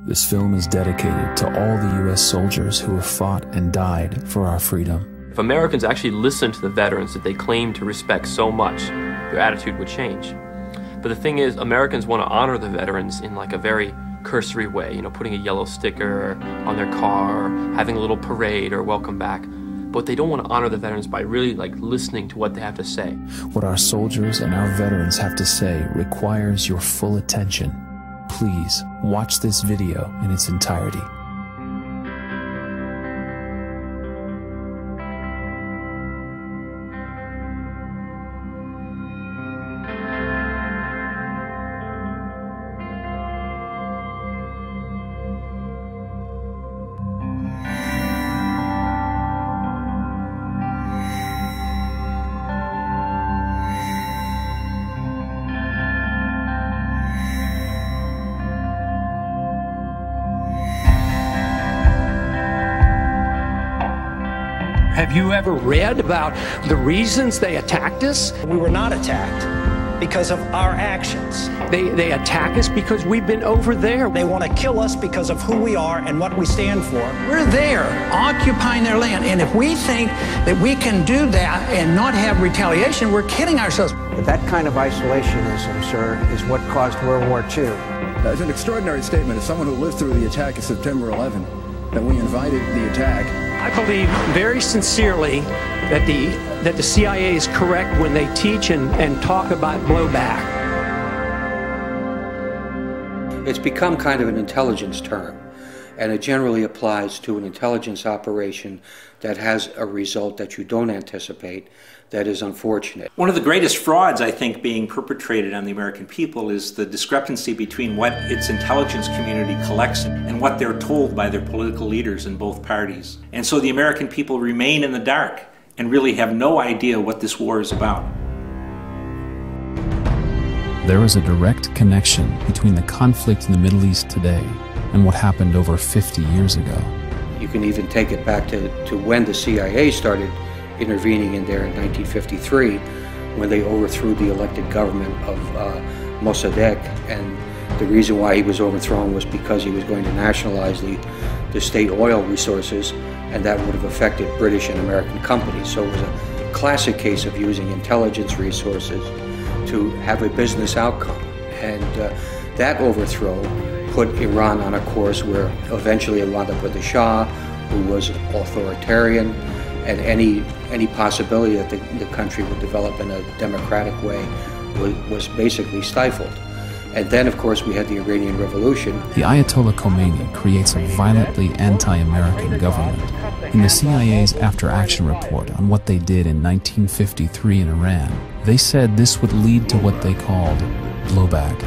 This film is dedicated to all the U.S. soldiers who have fought and died for our freedom. If Americans actually listened to the veterans that they claim to respect so much, their attitude would change. But the thing is, Americans want to honor the veterans in like a very cursory way, you know, putting a yellow sticker on their car, or having a little parade or welcome back. But they don't want to honor the veterans by really like listening to what they have to say. What our soldiers and our veterans have to say requires your full attention. Please watch this video in its entirety. Have you ever read about the reasons they attacked us? We were not attacked because of our actions. They attack us because we've been over there. They want to kill us because of who we are and what we stand for. We're there, occupying their land, and if we think that we can do that and not have retaliation, we're kidding ourselves. But that kind of isolationism, sir, is what caused World War II. It's an extraordinary statement. As someone who lived through the attack of September 11, that we invited the attack. I believe very sincerely that the CIA is correct when they teach and talk about blowback. It's become kind of an intelligence term, and it generally applies to an intelligence operation that has a result that you don't anticipate, that is unfortunate. One of the greatest frauds, I think, being perpetrated on the American people is the discrepancy between what its intelligence community collects and what they're told by their political leaders in both parties. And so the American people remain in the dark and really have no idea what this war is about. There is a direct connection between the conflict in the Middle East today and what happened over 50 years ago. You can even take it back to when the CIA started intervening in there in 1953, when they overthrew the elected government of Mossadegh, and the reason why he was overthrown was because he was going to nationalize the state oil resources, and that would have affected British and American companies. So it was a classic case of using intelligence resources to have a business outcome, and that overthrow put Iran on a course where eventually it wound up with the Shah, who was authoritarian, and any possibility that the country would develop in a democratic way was basically stifled. And then, of course, we had the Iranian Revolution. The Ayatollah Khomeini creates a violently anti-American government. In the CIA's after-action report on what they did in 1953 in Iran, they said this would lead to what they called blowback.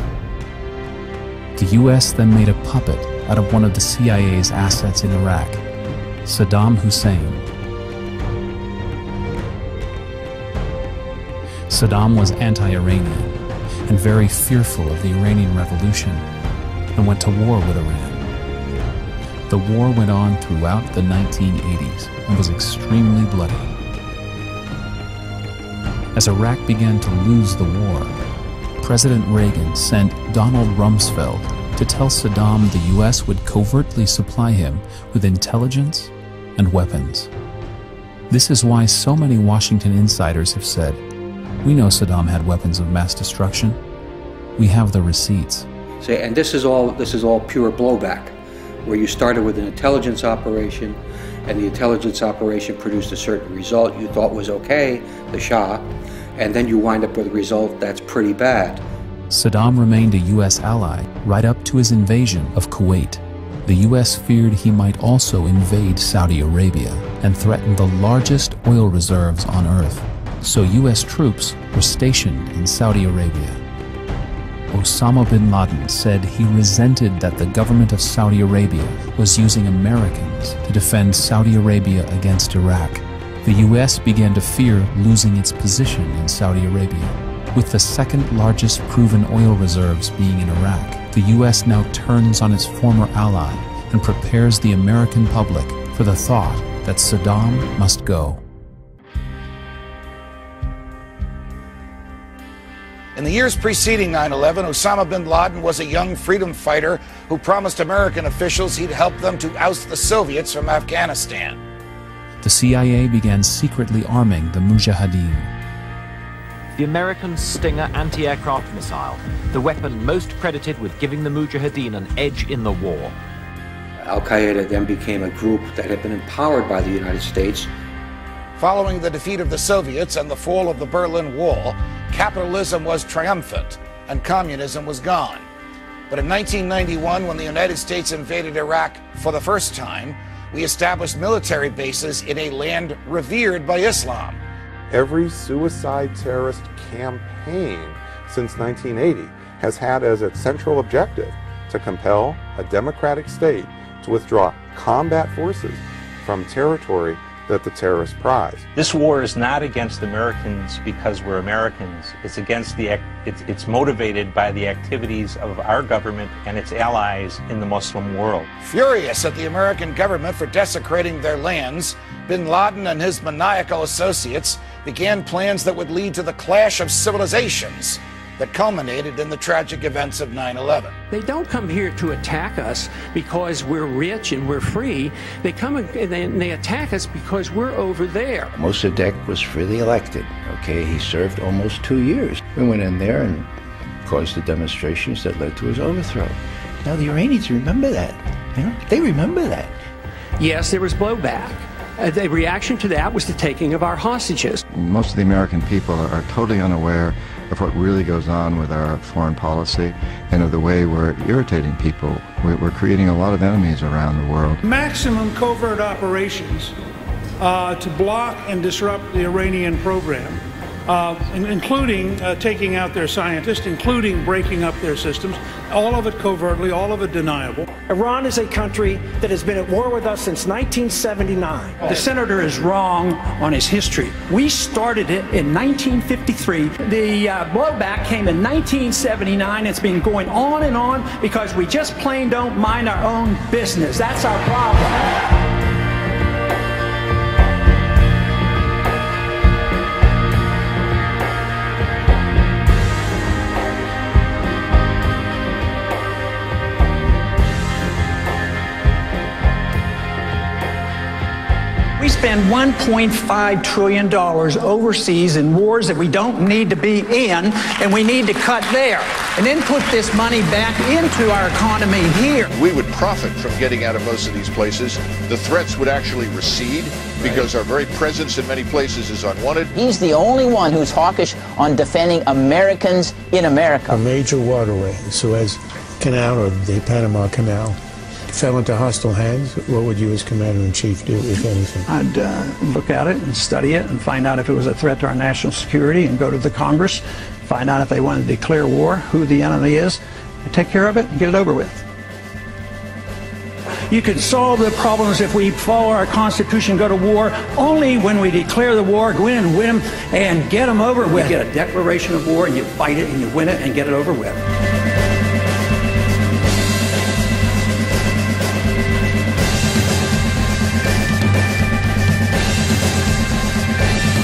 The U.S. then made a puppet out of one of the CIA's assets in Iraq, Saddam Hussein. Saddam was anti-Iranian and very fearful of the Iranian Revolution and went to war with Iran. The war went on throughout the 1980s and was extremely bloody. As Iraq began to lose the war, President Reagan sent Donald Rumsfeld to tell Saddam the U.S. would covertly supply him with intelligence and weapons. This is why so many Washington insiders have said, "We know Saddam had weapons of mass destruction. We have the receipts." And this is all pure blowback, where you started with an intelligence operation, and the intelligence operation produced a certain result you thought was okay, the Shah, and then you wind up with a result that's pretty bad. Saddam remained a U.S. ally right up to his invasion of Kuwait. The U.S. feared he might also invade Saudi Arabia and threaten the largest oil reserves on Earth. So U.S. troops were stationed in Saudi Arabia. Osama bin Laden said he resented that the government of Saudi Arabia was using Americans to defend Saudi Arabia against Iraq. The U.S. began to fear losing its position in Saudi Arabia. With the second largest proven oil reserves being in Iraq, the U.S. now turns on its former ally and prepares the American public for the thought that Saddam must go. In the years preceding 9/11, Osama bin Laden was a young freedom fighter who promised American officials he'd help them to oust the Soviets from Afghanistan. The CIA began secretly arming the Mujahideen. The American Stinger anti-aircraft missile, the weapon most credited with giving the Mujahideen an edge in the war. Al-Qaeda then became a group that had been empowered by the United States. Following the defeat of the Soviets and the fall of the Berlin Wall, capitalism was triumphant and communism was gone. But in 1991, when the United States invaded Iraq for the first time, we established military bases in a land revered by Islam. Every suicide terrorist campaign since 1980 has had as its central objective to compel a democratic state to withdraw combat forces from territory that the terrorists prize. This war is not against Americans because we're Americans. It's against it's motivated by the activities of our government and its allies in the Muslim world. Furious at the American government for desecrating their lands, bin Laden and his maniacal associates began plans that would lead to the clash of civilizations that culminated in the tragic events of 9/11. They don't come here to attack us because we're rich and we're free. They come and they attack us because we're over there. Mossadegh was freely elected. Okay, he served almost 2 years. We went in there and caused the demonstrations that led to his overthrow. Now the Iranians remember that. You know, they remember that. Yes, there was blowback. The reaction to that was the taking of our hostages. Most of the American people are totally unaware of what really goes on with our foreign policy and of the way we're irritating people. We're creating a lot of enemies around the world. Maximum covert operations to block and disrupt the Iranian program, including taking out their scientists, including breaking up their systems, all of it covertly, all of it deniable. Iran is a country that has been at war with us since 1979. The senator is wrong on his history. We started it in 1953. The blowback came in 1979. It's been going on and on because we just plain don't mind our own business. That's our problem. We spend $1.5 trillion overseas in wars that we don't need to be in, and we need to cut there, and then put this money back into our economy here. We would profit from getting out of most of these places. The threats would actually recede because our very presence in many places is unwanted. He's the only one who's hawkish on defending Americans in America. A major waterway, the Suez Canal or the Panama Canal, fell into hostile hands. What would you as Commander-in-Chief do, if anything? I'd look at it and study it and find out if it was a threat to our national security and go to the Congress, find out if they want to declare war, who the enemy is, and take care of it and get it over with. You can solve the problems if we follow our Constitution, go to war, only when we declare the war, go in and win them, and get them over with. You get a declaration of war, and you fight it, and you win it, and get it over with.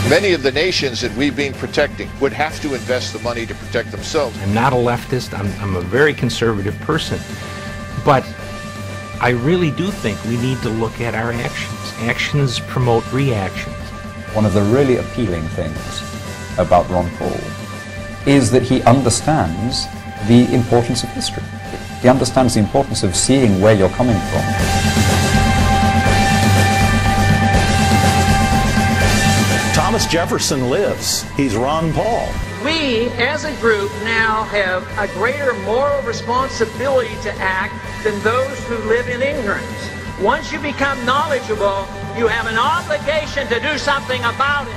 Many of the nations that we've been protecting would have to invest the money to protect themselves. I'm not a leftist. I'm a very conservative person. But I really do think we need to look at our actions. Actions promote reactions. One of the really appealing things about Ron Paul is that he understands the importance of history. He understands the importance of seeing where you're coming from. Thomas Jefferson lives. He's Ron Paul. We, as a group, now have a greater moral responsibility to act than those who live in ignorance. Once you become knowledgeable, you have an obligation to do something about it.